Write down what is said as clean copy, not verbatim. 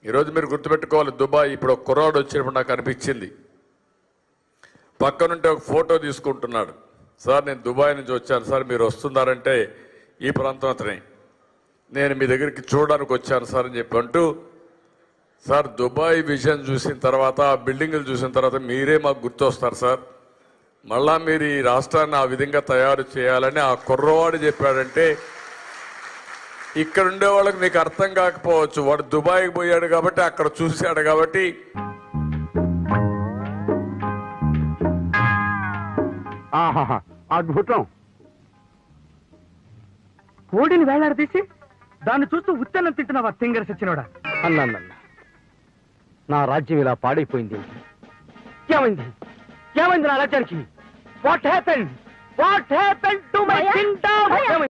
ఈరోజు మీరు గుర్తుపెట్టుకోవాలి, దుబాయ్ ఇప్పుడు ఒక కుర్రాడు వచ్చినప్పుడు నాకు అనిపించింది, పక్కనుంటే ఒక ఫోటో తీసుకుంటున్నాడు. సార్ నేను దుబాయ్ నుంచి వచ్చాను సార్, మీరు వస్తున్నారంటే ఈ ప్రాంతం అతని, నేను మీ దగ్గరికి చూడడానికి వచ్చాను సార్ అని చెప్పి అంటూ, సార్ దుబాయ్ విజన్ చూసిన తర్వాత, ఆ బిల్డింగులు చూసిన తర్వాత మీరే మాకు గుర్తొస్తారు సార్, మళ్ళా మీరు ఈ రాష్ట్రాన్ని ఆ విధంగా తయారు చేయాలని ఆ కుర్రవాడు చెప్పాడంటే, ఇక్కడ ఉండే వాళ్ళకి మీకు అర్థం కాకపోవచ్చు, వాడు దుబాయ్కి పోయాడు కాబట్టి, అక్కడ చూశాడు కాబట్టి. అద్భుతం. కోడిని వేలాడదీసి దాన్ని చూస్తూ ఉత్తన్నం తింటున్నావా తింగర సచ్చినోడా? అన్నా నా రాజ్యం ఇలా పాడైపోయింది. ఏమైంది ఏమైంది నా రాజ్యానికి? What happened to my Kingdom?